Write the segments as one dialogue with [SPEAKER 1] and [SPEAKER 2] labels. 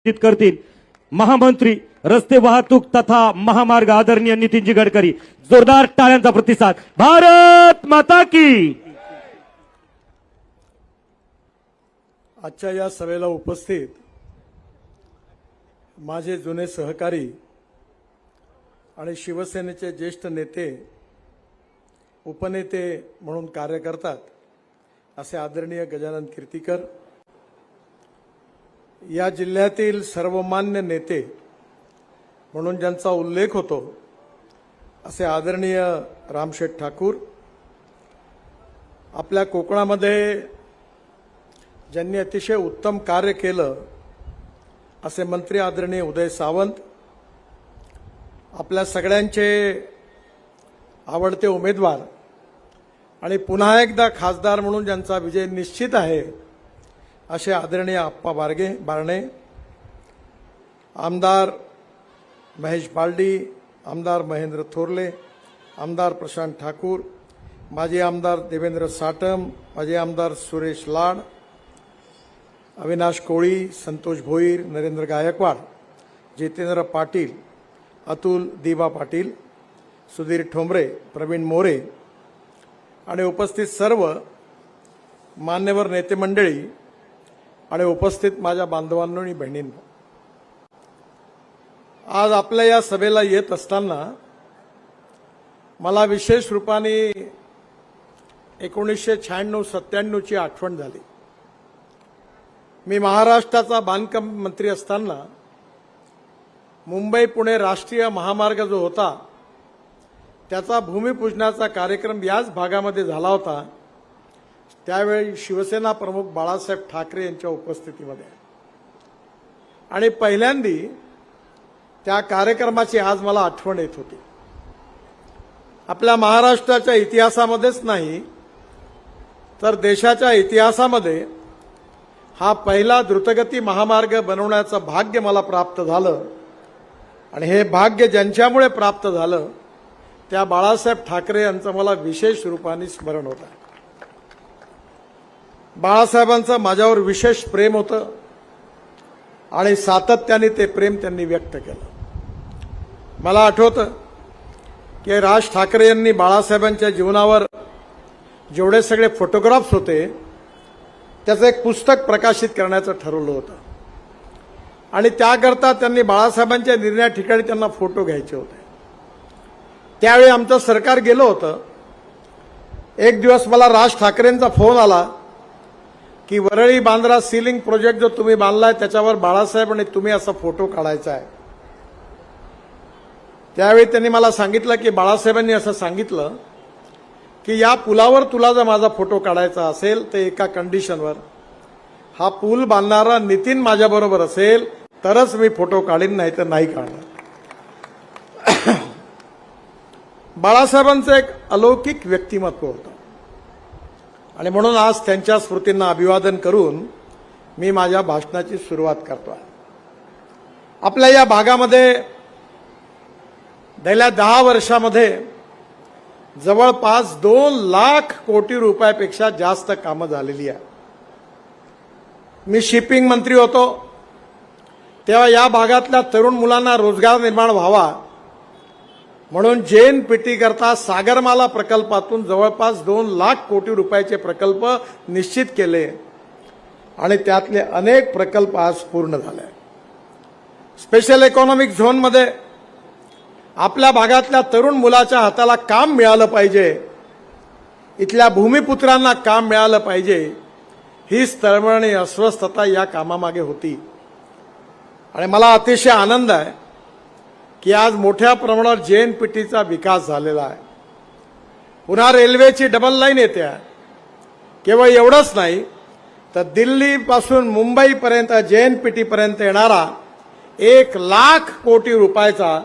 [SPEAKER 1] करतील महामंत्री रस्ते वाहतूक तथा महामार्ग आदरणीय नितीनजी गडकरी। जोरदार टाळ्यांचा प्रतिसाद। भारत माता की।
[SPEAKER 2] आजच्या या सभेला उपस्थित माझे जुने सहकारी आणि शिवसेनेचे ज्येष्ठ नेते उपनेते म्हणून कार्य करतात असे आदरणीय गजानन कीर्तीकर, या जिल्ह्यातील सर्वमान्य नेते म्हणून ज्यांचा उल्लेख होतो असे आदरणीय रामशेठ ठाकूर, आपल्या कोकणामध्ये ज्यांनी अतिशय उत्तम कार्य केलं असे मंत्री आदरणीय उदय सावंत, आपल्या सगळ्यांचे आवडते उमेदवार आणि पुन्हा एकदा खासदार म्हणून ज्यांचा विजय निश्चित आहे असे आदरणीय आप्पा बारणे, आमदार महेश बालडी, आमदार महेंद्र थोरले, आमदार प्रशांत ठाकूर, माजी आमदार देवेंद्र साटम, माजी आमदार सुरेश लाड, अविनाश कोळी, संतोष भोईर, नरेंद्र गायकवाड, जितेंद्र पाटील, अतुल दिबा पाटील, सुधीर ठोंबरे, प्रवीण मोरे आणि उपस्थित सर्व मान्यवर नेते मंडळी आणि उपस्थित माझ्या बांधवांनो आणि बहिणींनो, आज आपल्या या सभेला येत असताना मला विशेष रूपाने 1996-97 ची आठवण झाली। मी महाराष्ट्राचा बांधकाम मंत्री असताना मुंबई पुणे राष्ट्रीय महामार्ग जो होता त्याचा भूमिपूजनाचा कार्यक्रम याच भागामध्ये झाला होता। त्यावेळी शिवसेना प्रमुख बाळासाहेब ठाकरे यांच्या उपस्थितीमध्ये आणि पहिल्यांदी त्या कार्यक्रमाची आज मला आठवण येत होती। आपल्या महाराष्ट्राच्या इतिहासामध्येच नाही तर देशाच्या इतिहासामध्ये हा पहिला द्रुतगती महामार्ग बनवण्याचं भाग्य मला प्राप्त झालं आणि हे भाग्य ज्यांच्यामुळे प्राप्त झालं त्या बाळासाहेब ठाकरे यांचं मला विशेष रूपाने स्मरण होतं। बाळासाहेबांचं माझ्यावर विशेष प्रेम होतं आणि सातत्याने ते प्रेम त्यांनी व्यक्त केलं। मला आठवतं की राज ठाकरे यांनी बाळासाहेबांच्या जीवनावर जेवढे सगळे फोटोग्राफ्स होते त्याचं एक पुस्तक प्रकाशित करण्याचं ठरवलं होतं आणि त्याकरता त्यांनी बाळासाहेबांच्या निर्णया ठिकाणी त्यांना फोटो घ्यायचे होते। त्यावेळी आमचं सरकार गेलं होतं। एक दिवस मला राज ठाकरेंचा फोन आला की वरळी बांद्रा सीलिंग प्रोजेक्ट जो तुम्ही बांधलाय त्याच्यावर बाळासाहेब आणि तुम्ही असा फोटो काढायचा आहे। त्यावेळी त्यांनी मला सांगितलं की बाळासाहेबांनी असं सांगितलं की या पुलावर तुला जर माझा फोटो काढायचा असेल तर एका कंडिशनवर, हा पूल बांधणारा नितीन माझ्याबरोबर असेल तरच मी फोटो काढीन, नाही तर नाही काढणार। बाळासाहेबांचं एक अलौकिक व्यक्तिमत्व होतं आणि म्हणून आज त्यांच्या स्मृतींना अभिवादन करून मी माझ्या भाषणाची सुरुवात करतोय। आपल्या या भागामध्ये गेल्या 10 वर्षामध्ये जवळपास 2 लाख कोटी रुपयापेक्षा जास्त कामं झालेली आहे। मी शिपिंग मंत्री होतो तेव्हा या भागातल्या तरुण मुलांना रोजगार निर्माण व्हावा म्हणून JNPT करता सागरमाला प्रकल्पातून जवळपास 2 लाख कोटी रुपयाचे प्रकल्प निश्चित केले आणि त्यातले अनेक प्रकल्प आज पूर्ण झाले। स्पेशल इकॉनॉमिक झोनमध्ये आपल्या भागातल्या तरुण मुलाच्या हाताला काम मिळालं पाहिजे, इथल्या भूमिपुत्रांना काम मिळालं पाहिजे, हीच तळमळ आणि अस्वस्थता या कामामागे होती आणि मला अतिशय आनंद आहे की आज मोठ्या प्रमाणावर JNPTचा विकास झालेला आहे। पुन्हा रेल्वेची डबल लाईन येते आहे। केवळ एवढंच नाही तर दिल्लीपासून मुंबईपर्यंत JNPT पर्यंत येणारा 1 लाख कोटी रुपयाचा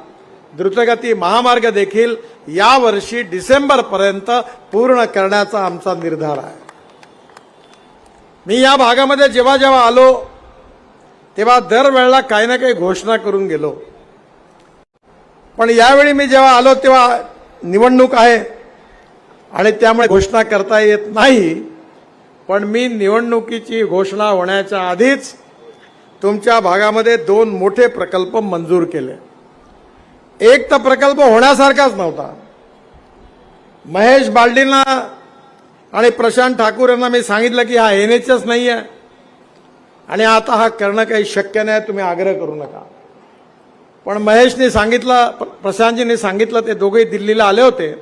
[SPEAKER 2] द्रुतगती महामार्ग देखील यावर्षी डिसेंबरपर्यंत पूर्ण करण्याचा आमचा निर्धार आहे। मी या भागामध्ये जेव्हा जेव्हा आलो तेव्हा दरवेळेला काही ना काही घोषणा करून गेलो, पण यावेळी मी जेव्हा आलो तेव्हा निवडणूक आहे आणि त्यामुळे घोषणा करता येत नाही, पण मी निवडणुकीची घोषणा होण्याच्या आधीच तुमच्या भागामध्ये 2 मोठे प्रकल्प मंजूर केले. एक तर प्रकल्प होण्यासारखाच नव्हता. महेश बालदींना आणि प्रशांत ठाकूर यांना मी सांगितलं की हा NHच नाही आहे आणि आता हा करणं काही शक्य नाही, तुम्ही आग्रह करू नका. पण महेशने सांगितलं, प्रशांतजींनी सांगितलं, ते दोघेही दिल्लीला आले होते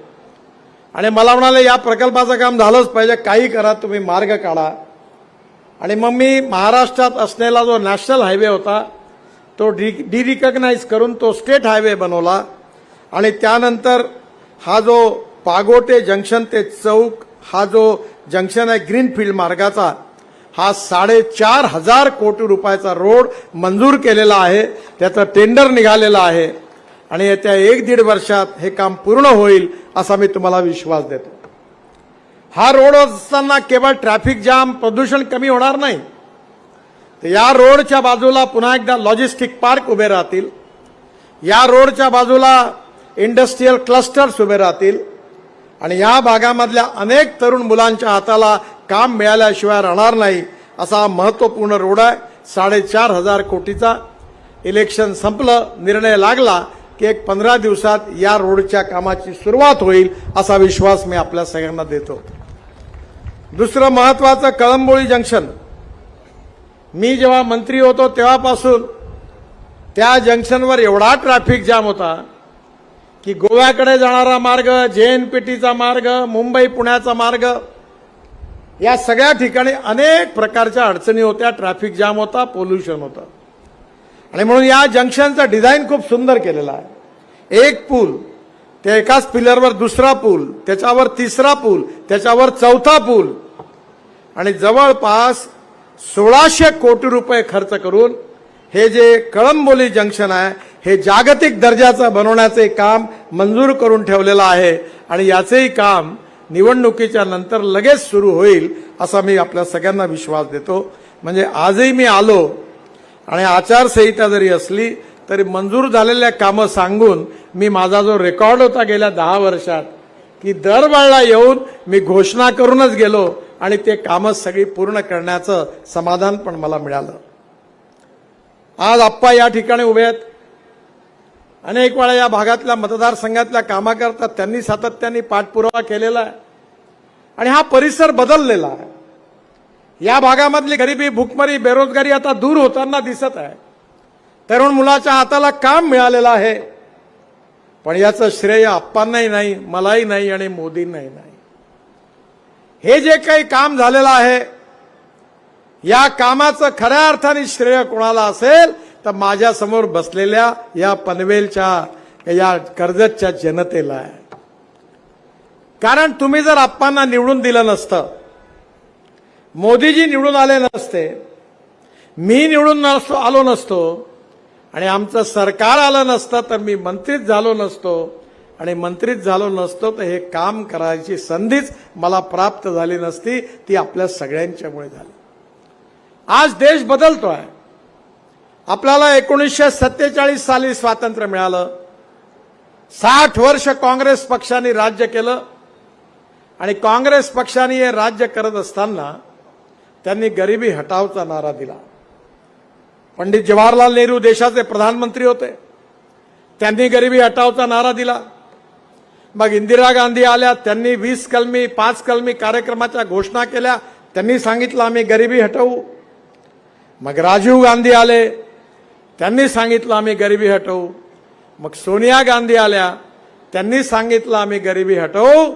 [SPEAKER 2] आणि मला म्हणाले या प्रकल्पाचं काम झालंच पाहिजे, काही करा, तुम्ही मार्ग काढा. आणि मग मी महाराष्ट्रात असलेला जो नॅशनल हायवे होता तो डिरिकग्नाइज करून तो स्टेट हायवे बनवला. आणि त्यानंतर हा जो पागोटे जंक्शन ते चौक हा जो जंक्शन आहे ग्रीनफील्ड मार्गाचा, हा 4,500 कोटी रुपयाचा रोड मंजूर केलेला आहे. त्याचं टेंडर निघालेलं आहे आणि येत्या 1-1.5 वर्षात हे काम पूर्ण होईल असा मी तुम्हाला विश्वास देतो. हा रोड असताना केवळ ट्रॅफिक जाम, प्रदूषण कमी होणार नाही, तर या रोडच्या बाजूला पुन्हा एकदा लॉजिस्टिक पार्क उभे राहतील. या रोडच्या बाजूला इंडस्ट्रीयल क्लस्टर्स उभे राहतील आणि या भागामधल्या अनेक तरुण मुलांच्या हाताला काम मिळाल्याशिवाय राहणार नाही असा महत्त्वपूर्ण रोड आहे. 4,500 कोटीचा. इलेक्शन संपलं, निर्णय लागला की एक 15 दिवसात या रोडच्या कामाची सुरुवात होईल असा विश्वास मी आपल्या सगळ्यांना देतो. दुसरं महत्त्वाचं कळंबोळी जंक्शन. मी जेव्हा मंत्री होतो तेव्हापासून त्या जंक्शनवर एवढा ट्रॅफिक जाम होता की गोव्याकडे जाणारा मार्ग, JNPTचा मार्ग, मुंबई पुण्याचा मार्ग, या सगळ्या ठिकाणी अनेक प्रकारच्या अडचणी होत्या. ट्रॅफिक जाम होता, पोल्युशन होतं. आणि म्हणून या जंक्शनचं डिझाईन खूप सुंदर केलेलं आहे. एक पूल, त्या एकाच पिलरवर दुसरा पूल, त्याच्यावर तिसरा पूल, त्याच्यावर चौथा पूल आणि जवळपास 1,600 कोटी रुपये खर्च करून हे जे कळंबोली जंक्शन आहे हे जागतिक दर्जाचं बनवण्याचे काम मंजूर करून ठेवलेलं आहे आणि याचेही काम निवडणुकीच्या नंतर लगेच सुरू होईल असा मी आपल्या सगळ्यांना विश्वास देतो. म्हणजे आजही मी आलो आणि आचारसंहिता जरी असली तरी मंजूर झालेल्या कामं सांगून मी माझा जो रेकॉर्ड होता गेल्या 10 वर्षात की दरवेळेला येऊन मी घोषणा करूनच गेलो आणि ते कामं सगळी पूर्ण करण्याचं समाधान पण मला मिळालं. आज आप्पा या ठिकाणी उभे आहेत. अनेक वेळा या भागातल्या मतदारसंघातल्या कामाकरता त्यांनी सातत्याने पाठपुरावा केलेला आहे आणि हा परिसर बदललेला आहे. या भागामधली गरिबी, भूकमरी, बेरोजगारी आता दूर होताना दिसत आहे. तरुण मुलाच्या हाताला काम मिळालेलं आहे. पण याचं श्रेय आप्पांनाही नाही, मलाही नाही आणि मोदींनाही नाही. हे जे काही काम झालेलं आहे या कामाचं खऱ्या अर्थाने श्रेय कोणाला असेल तर माझ्यासमोर बसलेल्या या पनवेलच्या, या कर्जतच्या जनतेला आहे. कारण तुम्ही जर आप्पांना निवडून दिलं नसतं, मोदीजी निवडून आले नसते, मी निवडून आलो नसतो आणि आमचं सरकार आलं नसतं तर मी मंत्रीच झालो नसतो आणि मंत्रीच झालो नसतो तर हे काम करायची संधीच मला प्राप्त झाली नसती. ती आपल्या सगळ्यांच्यामुळे झाली. आज देश बदलतोय. आपल्याला 1947 साली स्वातंत्र्य मिळालं. 60 वर्ष काँग्रेस पक्षाने राज्य केलं आणि काँग्रेस पक्षाने हे राज्य करत असताना त्यांनी गरिबी हटावचा नारा दिला. पंडित जवाहरलाल नेहरू देशाचे प्रधानमंत्री होते, त्यांनी गरिबी हटावचा नारा दिला. मग इंदिरा गांधी आल्या, त्यांनी 20 कलमी 5 कलमी कार्यक्रमाच्या घोषणा केल्या, त्यांनी सांगितलं आम्ही गरिबी हटवू. मग राजीव गांधी आले, त्यांनी सांगितलं आम्ही गरिबी हटवू. मग सोनिया गांधी आल्या, त्यांनी सांगितलं आम्ही गरिबी हटवू.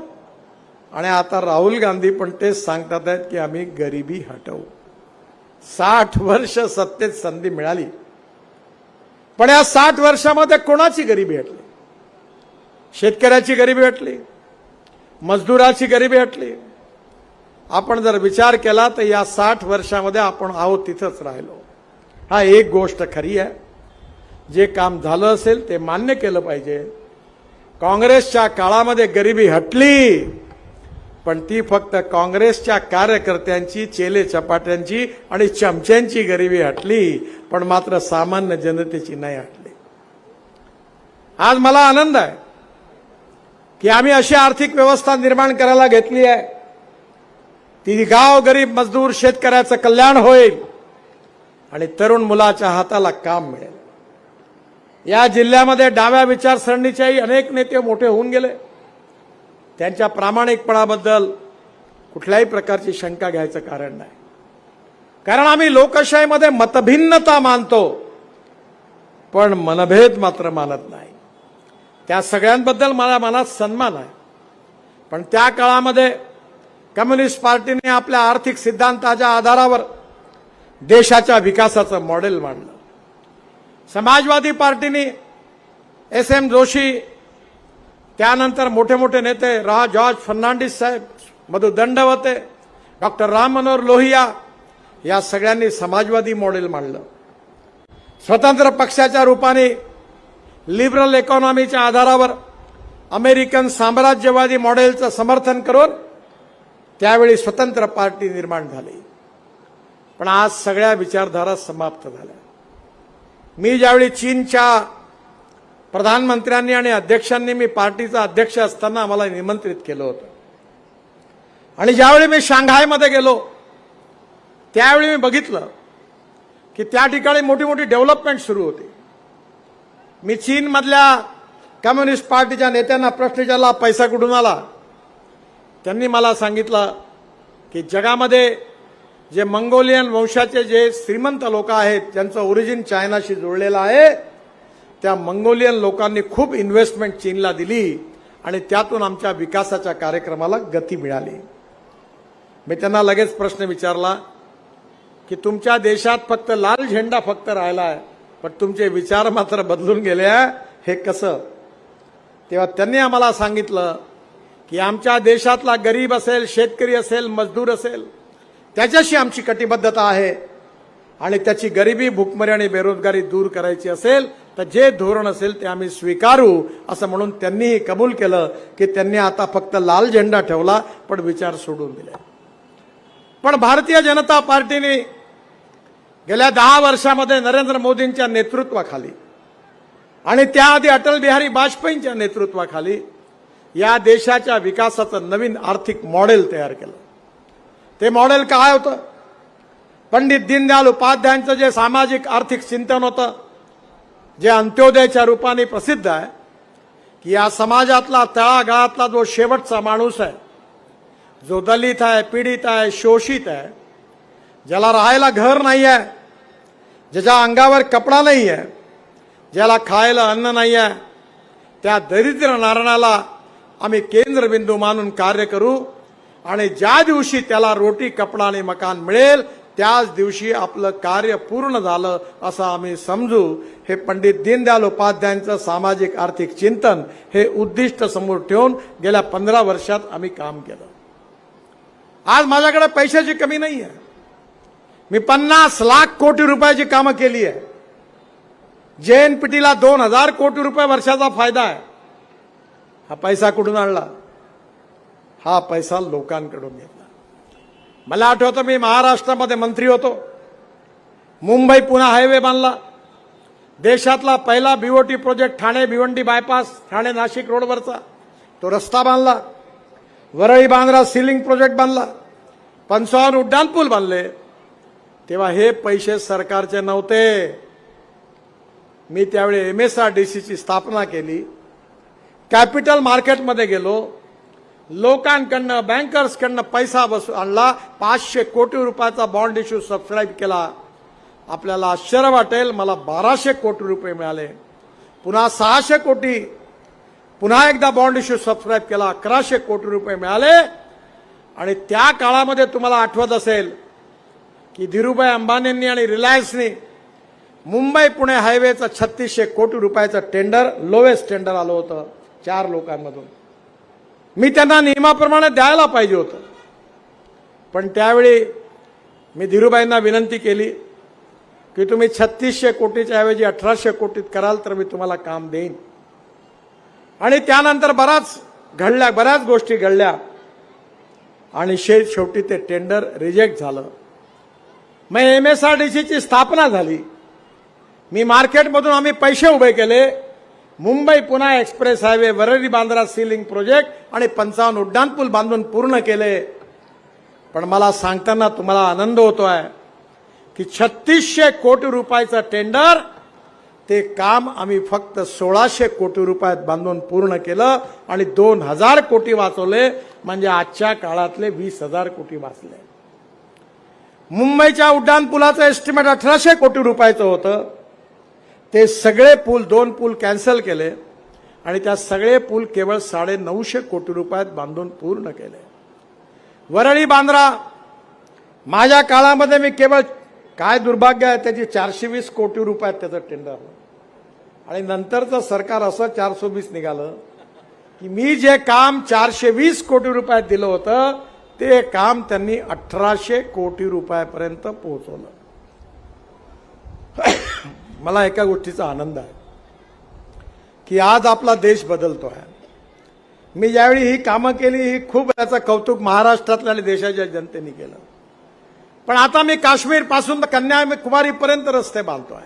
[SPEAKER 2] आणि आता राहुल गांधी पण तेच सांगतात आहेत की आम्ही गरिबी हटवू. 60 वर्ष सत्तेत संधी मिळाली, पण या 60 वर्षामध्ये कोणाची गरिबी हटली? शेतकऱ्याची गरिबी हटली, मजदुराची गरिबी हटली. आपण जर विचार केला तर या 60 वर्षामध्ये आपण आहोत तिथंच राहिलो. हा एक गोष्ट खरी आहे, जे काम झालं असेल ते मान्य केलं पाहिजे. काँग्रेसच्या काळामध्ये गरिबी हटली, पण ती फक्त काँग्रेसच्या कार्यकर्त्यांची, चेले चपाट्यांची आणि चमच्यांची गरिबी हटली, पण मात्र सामान्य जनतेची नाही हटली. आज मला आनंद आहे की आम्ही अशी आर्थिक व्यवस्था निर्माण करायला घेतली आहे ती गाव गरीब मजदूर शेतकऱ्याचं कल्याण होईल आणि तरुण मुलाच्या हाताला काम मिळेल. या जिल्ह्यामध्ये डाव्या विचारसरणीच्याही अनेक नेते मोठे होऊन गेले. त्यांच्या प्रामाणिकपणाबद्दल कुठल्याही प्रकारची शंका घ्यायचं कारण नाही. कारण आम्ही लोकशाहीमध्ये मतभिन्नता मानतो, पण मनभेद मात्र मानत नाही. त्या सगळ्यांबद्दल मला मनात सन्मान आहे. पण त्या काळामध्ये कम्युनिस्ट पार्टीने आपल्या आर्थिक सिद्धांताच्या आधारावर देशाच्या विकासाचं मॉडेल मांडलं. समाजवादी पार्टीने SM जोशी, त्यानंतर मोठे मोठे नेते जॉर्ज फर्नांडिस साहेब, मधु दंडवते, डॉक्टर राम मनोहर लोहिया या सगळ्यांनी समाजवादी मॉडेल मांडलं. स्वतंत्र पक्षाच्या रूपाने लिबरल इकॉनॉमीच्या आधारावर अमेरिकन साम्राज्यवादी मॉडेलचं समर्थन करून त्यावेळी स्वतंत्र पार्टी निर्माण झाली. पण आज सगळ्या विचारधारा समाप्त झाल्या. मी ज्यावेळी चीनच्या प्रधानमंत्र्यांनी आणि अध्यक्षांनी, मी पार्टीचा अध्यक्ष असताना आम्हाला निमंत्रित केलं होतं, आणि ज्यावेळी मी शांघायमध्ये गेलो त्यावेळी मी बघितलं की त्या ठिकाणी मोठी मोठी डेव्हलपमेंट सुरू होती. मी चीनमधल्या कम्युनिस्ट पार्टीच्या नेत्यांना प्रश्न विचारला, पैसा कुठून आला? त्यांनी मला सांगितलं की जगामध्ये जे मंगोलियन वंशाचे जे श्रीमंत लोक आहेत, ज्यांचं ओरिजिन चायनाशी जोडलेलं आहे, त्या मंगोलियन लोकांनी खूप इन्व्हेस्टमेंट चीनला दिली आणि त्यातून आमच्या विकासाच्या कार्यक्रमाला गती मिळाली. मी त्यांना लगेच प्रश्न विचारला की तुमच्या देशात फक्त लाल झेंडा फक्त राहिला आहे, पण तुमचे विचार मात्र बदलून गेले आहे, हे कसं? तेव्हा त्यांनी आम्हाला सांगितलं की आमच्या देशातला गरीब असेल, शेतकरी असेल, मजदूर असेल, त्याच्याशी आमची कटिबद्धता आहे, आणि त्याची गरिबी, भूकमरी आणि बेरोजगारी दूर करायची असेल तर जे धोरण असेल ते आम्ही स्वीकारू, असं म्हणून त्यांनीही कबूल केलं की त्यांनी आता फक्त लाल झेंडा ठेवला पण विचार सोडून दिले. पण भारतीय जनता पार्टीने गेल्या 10 वर्षामध्ये नरेंद्र मोदींच्या नेतृत्वाखाली आणि त्याआधी अटल बिहारी वाजपेयींच्या नेतृत्वाखाली या देशाच्या विकासाचं नवीन आर्थिक मॉडेल तयार केलं. ते मॉडेल काय होतं? पंडित दीनदयाल उपाध्यायांचं जे सामाजिक आर्थिक चिंतन होतं, जे अंत्योदयच्या रूपाने प्रसिद्ध आहे, की या समाजातला तळागाळातला जो शेवटचा माणूस आहे, जो दलित आहे, पीडित आहे, शोषित आहे, ज्याला राहायला घर नाही आहे, ज्याच्या अंगावर कपडा नाही आहे, ज्याला खायला अन्न नाही आहे, त्या दरिद्र नारायणाला आम्ही केंद्रबिंदू मानून कार्य करू, आणि ज्या दिवशी त्याला रोटी, कपडा आणि मकान मिळेल त्याच दिवशी आपलं कार्य पूर्ण झालं असं आम्ही समजू. हे पंडित दीनदयाल उपाध्यायांचं सामाजिक आर्थिक चिंतन हे उद्दिष्ट समोर ठेवून गेल्या 15 वर्षात आम्ही काम केलं. आज माझ्याकडे पैशाची कमी नाही आहे. मी 50 लाख कोटी रुपयाची कामं केली आहे. JNPTला 2000 कोटी रुपये वर्षाचा फायदा आहे. हा पैसा कुठून आणला? हा पैसा लोकांकडून घेतला. मला आठवतं, मी महाराष्ट्रामध्ये मंत्री होतो, मुंबई पुणे हायवे बांधला, देशातला पहिला BOT project Thane Bhiwandi bypass, Thane Nashik रोडवरचा तो रस्ता बांधला, वरळी बांद्रा सीलिंग प्रोजेक्ट बांधला, 55 उड्डाणपूल बांधले. तेव्हा हे पैसे सरकारचे नव्हते. मी त्यावेळी MSRDCची स्थापना केली, कॅपिटल मार्केटमध्ये गेलो, लोकांकडनं, बँकर्सकडनं पैसा आणला, 500 कोटी रुपयाचा बॉन्ड इश्यू सबस्क्राईब केला. आपल्याला आश्चर्य वाटेल, मला 1200 कोटी रुपये मिळाले. पुन्हा 600 कोटी, पुन्हा एकदा बॉन्ड इश्यू सबस्क्राईब केला, 1100 कोटी रुपये मिळाले. आणि त्या काळामध्ये तुम्हाला आठवत असेल की धीरूभाई अंबानींनी आणि रिलायन्सनी मुंबई पुणे हायवेचं 3600 कोटी रुपयाचं टेंडर, लोवेस्ट टेंडर आलं होतं 4 लोकांमधून. मी त्यांना नियमाप्रमाणे द्यायला पाहिजे होतं, पण त्यावेळी मी धीरूभाईंना विनंती केली की तुम्ही 3600 कोटीच्या ऐवजी 1800 कोटीत कराल तर मी तुम्हाला काम देईन. आणि त्यानंतर बऱ्याच गोष्टी घडल्या आणि शेवटी ते टेंडर रिजेक्ट झालं. मग MSRDCची स्थापना झाली. मी मार्केटमधून आम्ही पैसे उभे केले, Mumbai Pune express highway, Worli Bandra ceiling project आणि 55 उड्डाणपूल बांधून पूर्ण केले. पण मला सांगताना तुम्हाला आनंद होतोय की 3600 कोटी रुपयाचं टेंडर ते काम आम्ही फक्त 1600 कोटी रुपयात बांधून पूर्ण केलं आणि 2000 कोटी वाचवले, म्हणजे आजच्या काळातले 20,000 कोटी वाचले. मुंबईच्या उड्डाणपुलाचं एस्टिमेट 1800 कोटी रुपयाचं होतं. ते सगळे पूल, 2 पूल कॅन्सल केले आणि त्या सगळे पूल केवळ 950 कोटी रुपयात बांधून पूर्ण केले. वरळी बांद्रा माझ्या काळामध्ये मी केवळ, काय दुर्भाग्य आहे, त्याची 420 कोटी रुपयात त्याचं टेंडर आणि नंतरचं सरकार असं 420 निघालं की मी जे काम 420 कोटी रुपयात दिलं होतं ते काम त्यांनी 1800 कोटी रुपयापर्यंत पोहोचवलं. मला एका गोष्टीचा आनंद आहे की आज आपला देश बदलतो आहे. मी ज्यावेळी ही कामं केली, ही खूप याचं कौतुक महाराष्ट्रातल्या आणि देशाच्या जनतेने केलं. पण आता मी काश्मीर पासून तर कन्याकुमारीपर्यंत रस्ते बांधतोय.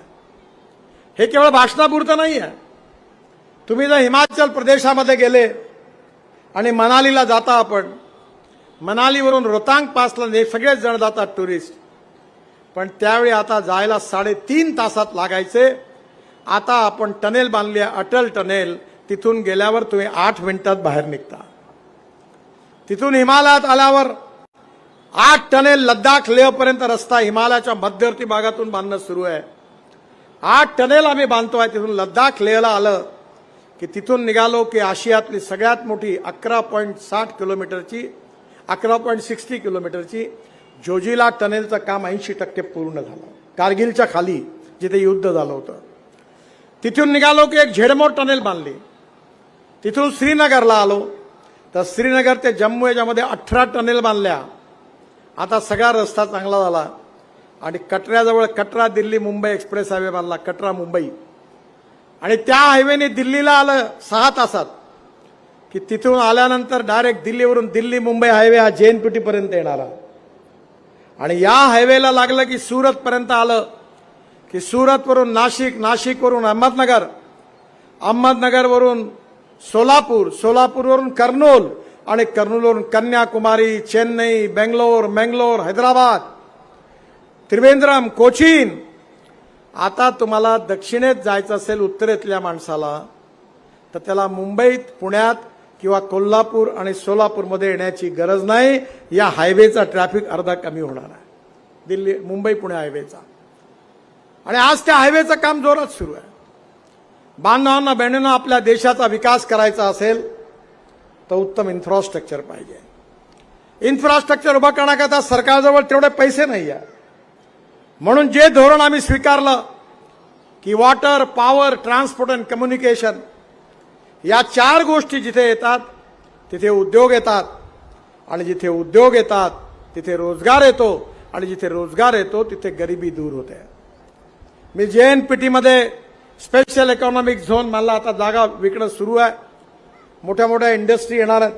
[SPEAKER 2] हे केवळ भाषणापुरतं नाही आहे. तुम्ही जर हिमाचल प्रदेशामध्ये गेले आणि मनालीला जाता, आपण मनालीवरून रोहतांग पासला सगळेच जण जातात टुरिस्ट, पण त्यावेळी आता जायला 3.5 तासात लागायचे. आता आपण टनेल बांधली आहे, अटल टनेल. तिथून गेल्यावर तुम्ही 8 मिनिटात बाहेर निघता. तिथून हिमालयात आल्यावर 8 टनेल लद्दाख लेहपर्यंत रस्ता हिमालयाच्या मध्यवर्ती भागातून बांधणं सुरू आहे. 8 टनेल आम्ही बांधतोय. तिथून लद्दाख लेहला आलं की तिथून निघालो की आशियातली सगळ्यात मोठी 11.60 किलोमीटरची 11.60 किलोमीटरची जोजिला टनेलचं काम 80% पूर्ण झालं. कारगिलच्या खाली जिथे युद्ध झालं होतं तिथून निघालो की एक झेडमोर टनेल बांधली. तिथून श्रीनगरला आलो तर श्रीनगर ते जम्मू याच्यामध्ये 18 टनेल बांधल्या. आता सगळा रस्ता चांगला झाला आणि कटऱ्याजवळ कटरा दिल्ली मुंबई एक्सप्रेस हायवे बांधला, कटरा मुंबई. आणि त्या हायवेने दिल्लीला आलं 6 तासात की तिथून आल्यानंतर डायरेक्ट दिल्लीवरून दिल्ली मुंबई हायवे हा JNPT पर्यंत येणारा. आणि या हायवेला लागलं की सुरत पर्यंत आलं की सुरतवरून नाशिक, नाशिकवरून अहमदनगर, अहमदनगरवरून सोलापूर, सोलापूरवरून कर्नूल आणि कर्नूलवरून कन्याकुमारी, चेन्नई, बेंगलोर, मंगलोर, हैदराबाद, त्रिवेंद्रम, कोचीन. आता तुम्हाला दक्षिणेत जायचं असेल उत्तरेतल्या माणसाला तर त्याला मुंबईत, पुण्यात किंवा कोल्हापूर आणि सोलापूरमध्ये येण्याची गरज नाही. या हायवेचा ट्रॅफिक अर्धा कमी होणार आहे, दिल्ली मुंबई पुणे हायवेचा. आणि आज त्या हायवेचं काम जोरात सुरू आहे. बांधवांना बहिणींना आपल्या देशाचा विकास करायचा असेल तर उत्तम इन्फ्रास्ट्रक्चर पाहिजे. इन्फ्रास्ट्रक्चर उभा करण्याकरता सरकारजवळ तेवढे पैसे नाही आहे. म्हणून जे धोरण आम्ही स्वीकारलं की water, power, transport and communication या 4 गोष्टी जिथे येतात तिथे उद्योग येतात आणि जिथे उद्योग येतात तिथे रोजगार येतो आणि जिथे रोजगार येतो तिथे गरिबी दूर होते. मी JNPT मध्ये स्पेशल इकॉनॉमिक झोन, मला आता जागा विकणं सुरू आहे. मोठ्या मोठ्या इंडस्ट्री येणार आहेत,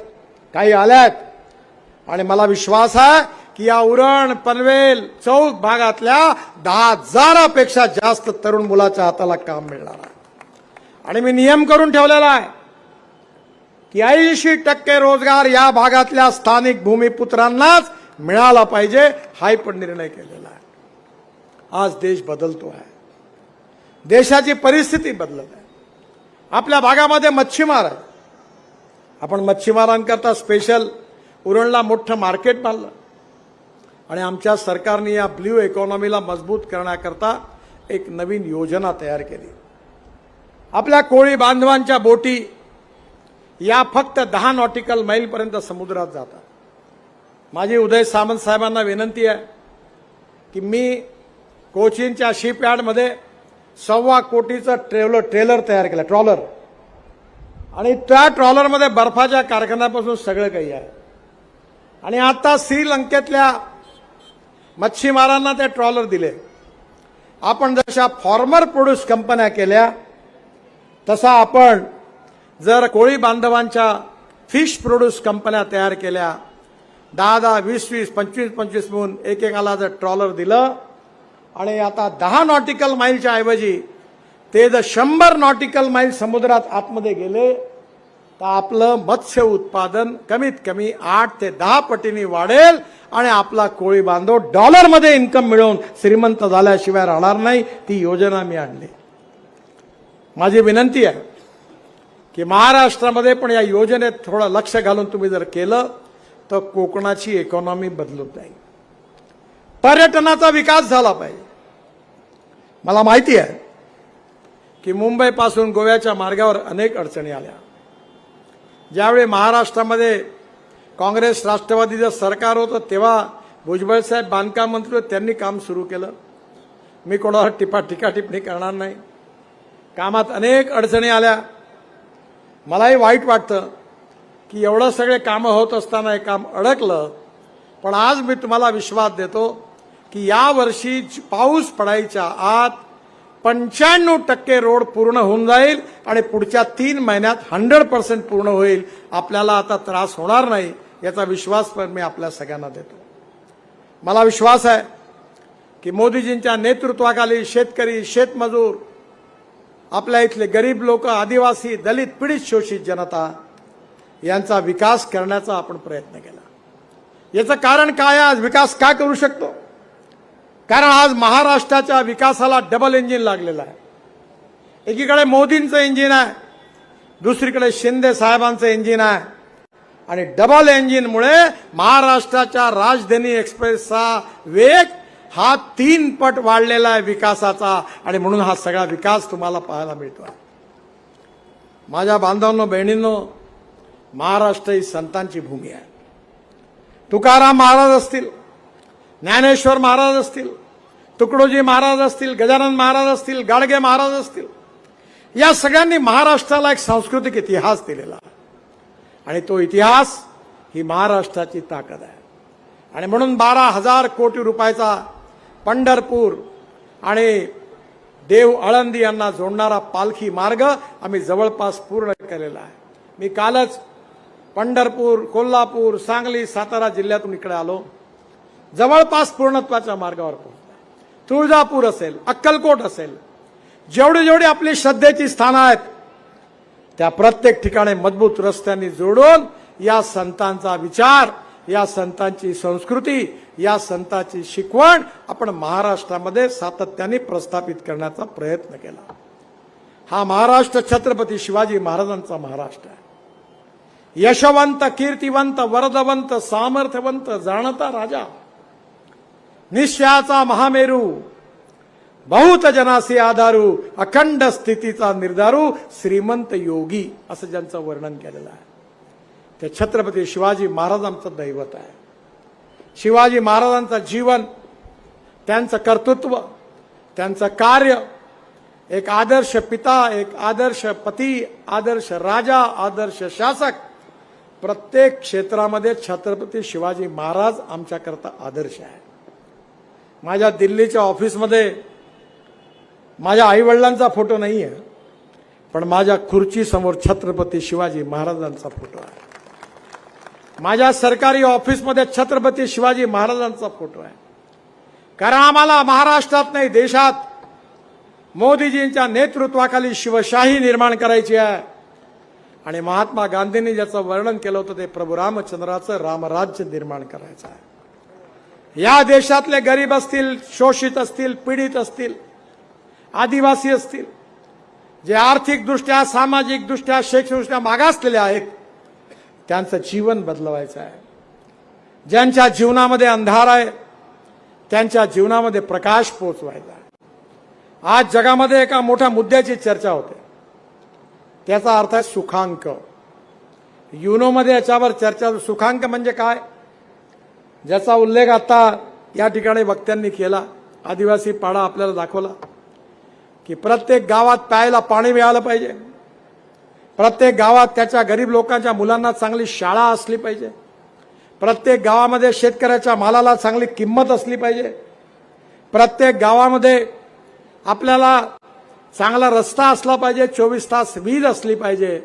[SPEAKER 2] काही आल्या आहेत आणि मला विश्वास आहे की या उरण, पनवेल, चौक भागातल्या 10,000पेक्षा जास्त तरुण मुलाच्या हाताला काम मिळणार आहे. आणि मी नियम करून ठेवलेला आहे की 80% रोजगार या भागातल्या स्थानिक भूमिपुत्रांनाच मिळाला पाहिजे. हाही पण निर्णय केलेला आहे. आज देश बदलतो आहे, देशाची परिस्थिती बदलत आहे. आपल्या भागामध्ये मच्छीमार आहे. आपण मच्छीमारांकरता स्पेशल उरणला मोठं मार्केट बांधलं आणि आमच्या सरकारने या ब्ल्यू इकॉनॉमीला मजबूत करण्याकरता एक नवीन योजना तयार केली. आपल्या कोळी बांधवांच्या बोटी या फक्त 10 नॉटिकल मैलपर्यंत समुद्रात जातात. माझी उदय सामंत साहेबांना विनंती आहे की मी कोचीनच्या शिपयार्डमध्ये 1.25 कोटीचं ट्रेलर तयार केलं, ट्रॉलर. आणि त्या ट्रॉलरमध्ये बर्फाच्या कारखान्यापासून सगळं काही आहे. आणि आता श्रीलंकेतल्या मच्छीमारांना ते ट्रॉलर दिले. आपण जशा फॉर्मर प्रोड्यूस कंपन्या केल्या तसा आपण जर कोळी बांधवांच्या फिश प्रोड्यूस कंपन्या तयार केल्या, 10-10, 20-20, 25-25 म्हणून एकेकाला जर ट्रॉलर दिलं आणि आता 10 नॉटिकल माईलच्या ऐवजी ते जर 100 नॉटिकल माईल समुद्रात आतमध्ये गेले तर आपलं मत्स्य उत्पादन कमीत कमी 8 ते 10 पटीने वाढेल आणि आपला कोळी बांधव डॉलरमध्ये इन्कम मिळवून श्रीमंत झाल्याशिवाय राहणार नाही. ती योजना मी आणली. माझी विनंती आहे की महाराष्ट्रामध्ये पण या योजनेत थोडं लक्ष घालून तुम्ही जर केलं तर कोकणाची इकॉनॉमी बदलून जाईल. पर्यटनाचा विकास झाला पाहिजे. मला माहिती आहे की मुंबईपासून गोव्याच्या मार्गावर अनेक अडचणी आल्या. ज्यावेळी महाराष्ट्रामध्ये काँग्रेस राष्ट्रवादीचं सरकार होतं तेव्हा भुजबळ साहेब बांधकाम मंत्री होते, त्यांनी काम सुरू केलं. मी कोणावर टीका टिप्पणी करणार नाही. कामात अनेक अडचणी आल्या. मलाही वाईट वाटतं की एवढं सगळे कामं होत असताना हे काम अडकलं. पण आज मी तुम्हाला विश्वास देतो की यावर्षी पाऊस पडायच्या आत 95% रोड पूर्ण होऊन जाईल आणि पुढच्या 3 महिन्यात 100% पूर्ण होईल. आपल्याला आता त्रास होणार नाही याचा विश्वास पण मी आपल्या सगळ्यांना देतो. मला विश्वास आहे की मोदीजींच्या नेतृत्वाखाली शेतकरी, शेतमजूर, आपल्या इथले गरीब लोक, आदिवासी, दलित, पीडित, शोषित जनता यांचा विकास करण्याचा आपण प्रयत्न केला. याचं कारण काय? आज विकास का करू शकतो? कारण आज महाराष्ट्राच्या विकासाला डबल इंजिन लागलेलं आहे. एकीकडे मोदींचं इंजिन आहे, दुसरीकडे शिंदे साहेबांचं इंजिन आहे आणि डबल इंजिनमुळे महाराष्ट्राच्या राजधानी एक्सप्रेसचा वेग हा 3 पट वाढलेला आहे विकासाचा आणि म्हणून हा सगळा विकास तुम्हाला पाहायला मिळतो. माझ्या बांधवांनो, बहिणींनो, महाराष्ट्र ही संतांची भूमी आहे. तुकाराम महाराज असतील, ज्ञानेश्वर महाराज असतील, तुकडोजी महाराज असतील, गजानन महाराज असतील, गाडगे महाराज असतील, या सगळ्यांनी महाराष्ट्राला एक सांस्कृतिक इतिहास दिलेला आणि तो इतिहास ही महाराष्ट्राची ताकद आहे. आणि म्हणून 12,000 कोटी रुपयाचा पंढरपूर आणि देव आळंदी यांना जोडणारा पालखी मार्ग आम्ही जवळपास पूर्ण केलेला आहे. मी कालच पंढरपूर, कोल्हापूर, सांगली, सातारा जिल्ह्यातून इकडे आलो. जवळपास पूर्णत्वाच्या मार्गावर पोहोचला. तुळजापूर असेल, अक्कलकोट असेल, जेवढी जेवढी आपली श्रद्धेची स्थानं आहेत त्या प्रत्येक ठिकाणी मजबूत रस्त्यांनी जोडून या संतांचा विचार, या संतांची संस्कृती, या संतांची शिकवण आपण महाराष्ट्रामध्ये सातत्याने प्रस्थापित करण्याचा प्रयत्न केला. हा महाराष्ट्र छत्रपती शिवाजी महाराजांचा महाराष्ट्र आहे. यशवंत, कीर्तिवंत, वरदवंत, सामर्थ्यवंत, जाणता राजा, निश्चयाचा महामेरू, बहुत जनासी आधारू, अखंड स्थितीचा निर्धारू, श्रीमंत योगी असं ज्यांचं वर्णन केलेलं आहे ते छत्रपती शिवाजी महाराजांचं दैवत आहे. शिवाजी महाराजांचं जीवन, त्यांचं कर्तृत्व, त्यांचं कार्य, एक आदर्श पिता, एक आदर्श पती, आदर्श राजा, आदर्श शासक, प्रत्येक क्षेत्रामध्ये छत्रपती शिवाजी महाराज आमच्याकरता आदर्श आहे. माझ्या दिल्लीच्या ऑफिसमध्ये माझ्या आईवडिलांचा फोटो नाही आहे, पण माझ्या खुर्चीसमोर छत्रपती शिवाजी महाराजांचा फोटो आहे. माझ्या सरकारी ऑफिसमध्ये छत्रपती शिवाजी महाराजांचा फोटो आहे. कारण आम्हाला महाराष्ट्रात नाही, देशात मोदीजींच्या नेतृत्वाखाली शिवशाही निर्माण करायची आहे. आणि महात्मा गांधींनी ज्याचं वर्णन केलं होतं ते प्रभू रामचंद्राचं रामराज्य निर्माण करायचं आहे. या देशातले गरीब असतील, शोषित असतील, पीडित असतील, आदिवासी असतील, जे आर्थिकदृष्ट्या, सामाजिकदृष्ट्या, शैक्षणिकदृष्ट्या मागासलेले आहेत, त्यांचं जीवन बदलवायचं आहे. ज्यांच्या जीवनामध्ये अंधार आहे त्यांच्या जीवनामध्ये प्रकाश पोचवायचा आहे. आज जगामध्ये एका मोठ्या मुद्द्याची चर्चा होते, त्याचा अर्थ आहे सुखांक. युनोमध्ये याच्यावर चर्चा. सुखांक म्हणजे काय, ज्याचा उल्लेख आता या ठिकाणी वक्त्यांनी केला. आदिवासी पाडा आपल्याला दाखवला की प्रत्येक गावात प्यायला पाणी मिळालं पाहिजे, प्रत्येक गावात त्याच्या गरीब लोकांच्या मुलांना चांगली शाळा असली पाहिजे, प्रत्येक गावामध्ये शेतकऱ्याच्या मालाला चांगली किंमत असली पाहिजे, प्रत्येक गावामध्ये आपल्याला चांगला रस्ता असला पाहिजे, 24 तास वीज असली पाहिजे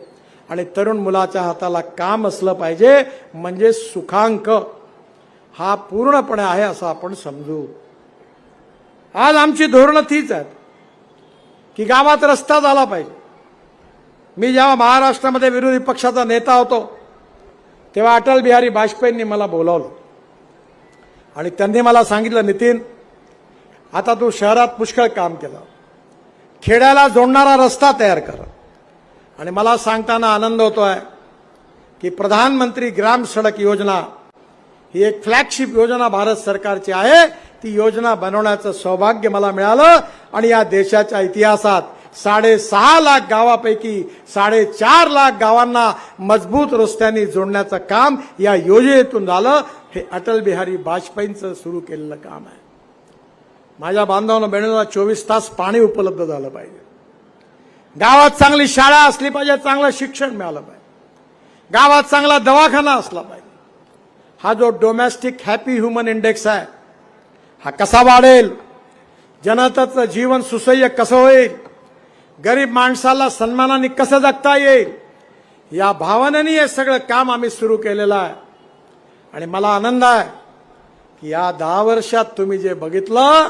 [SPEAKER 2] आणि तरुण मुलाच्या हाताला काम असलं पाहिजे. म्हणजे सुखांक हा पूर्णपणे आहे असं आपण समजू. आज आमची धोरणं तीच आहेत की गावात रस्ता झाला पाहिजे, मी जेव्हा महाराष्ट्रामध्ये विरोधी पक्षाचा नेता होतो तेव्हा अटल बिहारी वाजपेयींनी मला बोलावलं आणि त्यांनी मला सांगितलं, नितीन, आता तू शहरात पुष्कळ काम केलं, खेड्याला जोडणारा रस्ता तयार कर. आणि मला सांगताना आनंद होतोय की प्रधानमंत्री ग्राम सडक योजना ही एक फ्लॅगशिप योजना भारत सरकारची आहे. ती योजना बनवण्याचं सौभाग्य मला मिळालं आणि या देशाच्या इतिहासात 6.5 लाख गावापैकी 4.5 लाख गावांना मजबूत रस्त्यांनी जोडण्याचं काम या योजनेतून झालं. हे अटल बिहारी वाजपेयींचं सुरू केलेलं काम आहे. माझ्या बांधवांना बहिणींना 24 तास पाणी उपलब्ध झालं पाहिजे, गावात चांगली शाळा असली पाहिजे, चांगलं शिक्षण मिळालं पाहिजे, गावात चांगला दवाखाना असला पाहिजे. हा जो डोमेस्टिक हॅपी ह्युमन इंडेक्स आहे हा कसा वाढेल, जनतेचं जीवन सुसह्य कसं होईल, गरीब माणसाला सन्मानाने कसं जगता येईल, या भावनेने हे सगळं काम आम्ही सुरू केलेलं आहे. आणि मला आनंद आहे की या 10 वर्षात तुम्ही जे बघितलं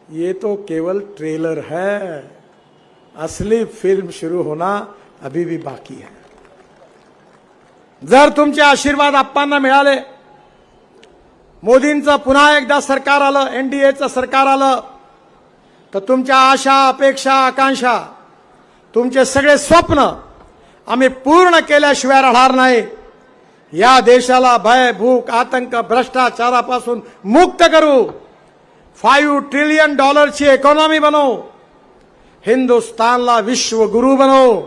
[SPEAKER 2] ये तो केवल ट्रेलर है, असली फिल्म शुरू होना अभी भी बाकी है. जर तुमचे आशीर्वाद आप्पांना मिळाले, मोदींचं पुन्हा एकदा सरकार आलं, एनडीएचं सरकार आलं, तर तुमच्या आशा, अपेक्षा, आकांक्षा, तुमचे सगळे स्वप्न आम्ही पूर्ण केल्याशिवाय राहणार नाही. या देशाला भय, भूक, आतंक, भ्रष्टाचारापासून मुक्त करू, $5 ट्रिलियन ची इकॉनॉमी बनवू, हिंदुस्थानला विश्वगुरू बनवू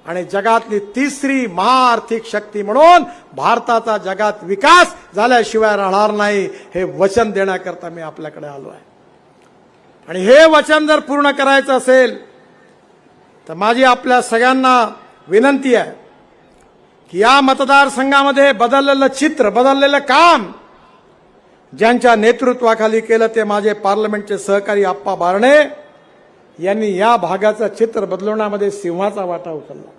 [SPEAKER 2] आणि जगातली तिसरी महाआर्थिक शक्ती म्हणून भारताचा जगात विकास झाल्याशिवाय राहणार नाही. हे वचन देण्याकरता मी आपल्याकडे आलो आहे. आणि हे वचन जर पूर्ण करायचं असेल तर माझी आपल्या सगळ्यांना विनंती आहे की या मतदारसंघामध्ये बदललेलं चित्र, बदललेलं काम ज्यांच्या नेतृत्वाखाली केलं ते माझे पार्लमेंटचे सहकारी आप्पा बारणे यांनी या भागाचं चित्र बदलवण्यामध्ये सिंहाचा वाटा उचलला.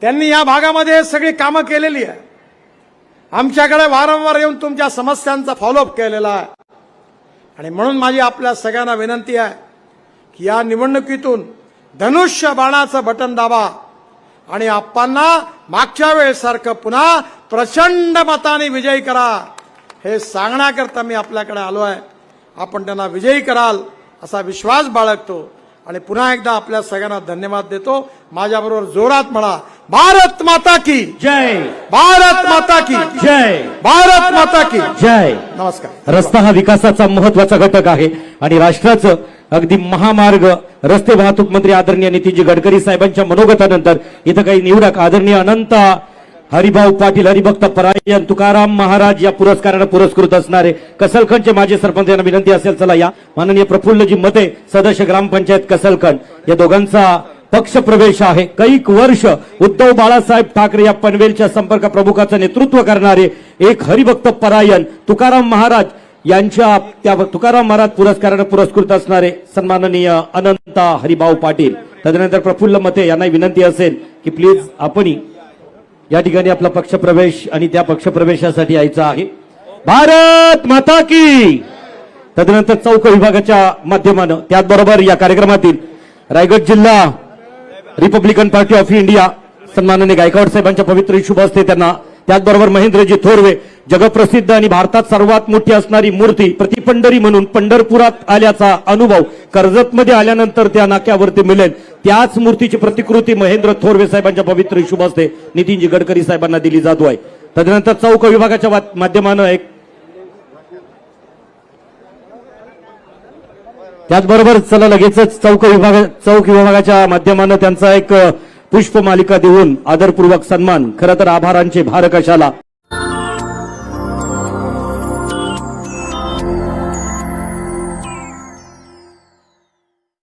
[SPEAKER 2] त्यांनी या भागामध्ये सगळी कामं केलेली आहे. आमच्याकडे वारंवार येऊन तुमच्या समस्यांचा फॉलोअप केलेला आहे. आणि म्हणून माझी आपल्या सगळ्यांना विनंती आहे की या निवडणुकीतून धनुष्य बाणाचं बटन दाबा आणि आप्पांना मागच्या वेळेसारखं पुन्हा प्रचंड मताने विजयी करा. हे सांगण्याकरता मी आपल्याकडे आलो आहे. आपण त्यांना विजयी कराल असा विश्वास बाळगतो आणि पुन्हा एकदा आपल्या सगळ्यांना धन्यवाद देतो. माझ्याबरोबर जोरात म्हणा, भारत माता की
[SPEAKER 1] जय,
[SPEAKER 2] भारत माता की
[SPEAKER 1] जय,
[SPEAKER 2] भारत माता की
[SPEAKER 1] जय.
[SPEAKER 2] नमस्कार.
[SPEAKER 1] रस्ता हा विकासाचा महत्वाचा घटक आहे आणि राष्ट्राचं अगदी महामार्ग रस्ते वाहतूक मंत्री आदरणीय नितीनजी गडकरी साहेबांच्या मनोगतानंतर इथं काही निवडक आदरणीय अनंत हरिभाऊ पाटील, हरिभक्त परायण, तुकाराम महाराज या पुरस्काराने पुरस्कृत असणारे कसलखंडचे माजी सरपंच यांना विनंती असेल, चला या. माननीय प्रफुल्लजी मते, सदस्य ग्रामपंचायत कसलखंड, या दोघांचा पक्ष प्रवेश आहे. कैक वर्ष उद्धव बाळासाहेब ठाकरे या पनवेलच्या संपर्क प्रमुखाचं नेतृत्व करणारे एक हरिभक्त परायण तुकाराम महाराज यांच्या त्या तुकाराम महाराज पुरस्काराने पुरस्कृत असणारे सन्माननीय अनंत हरिभाऊ पाटील. तदनंतर प्रफुल्ल मते यांना विनंती असेल की प्लीज आपण या ठिकाणी आपला पक्षप्रवेश आणि त्या पक्षप्रवेशासाठी यायचं आहे. भारत माता की. तदनंतर चौक विभागाच्या माध्यमानं त्याचबरोबर या कार्यक्रमातील रायगड जिल्हा रिपब्लिकन पार्टी ऑफ इंडिया सन्माननीय गायकवाड साहेबांच्या पवित्र शुभ हस्ते त्यांना, त्याचबरोबर महेंद्रजी थोरवे, जगप्रसिद्ध आणि भारतात सर्वात मोठी असणारी मूर्ती प्रतिपंढरी म्हणून पंढरपुरात आल्याचा अनुभव कर्जतमध्ये आल्यानंतर त्या नाक्यावरती मिळेल, त्याच मूर्तीची प्रतिकृती महेंद्र थोरवे साहेबांच्या पवित्र शुभ हस्ते नितीनजी गडकरी साहेबांना दिली जातो आहे. तदनंतर चौक विभागाच्या माध्यमानं एक, त्याचबरोबर चला लगेचच चौक विभागाच्या माध्यमानं त्यांचा एक पुष्पमालिका देऊन आदरपूर्वक सन्मान. खरं तर आभारांचे भार कशाला.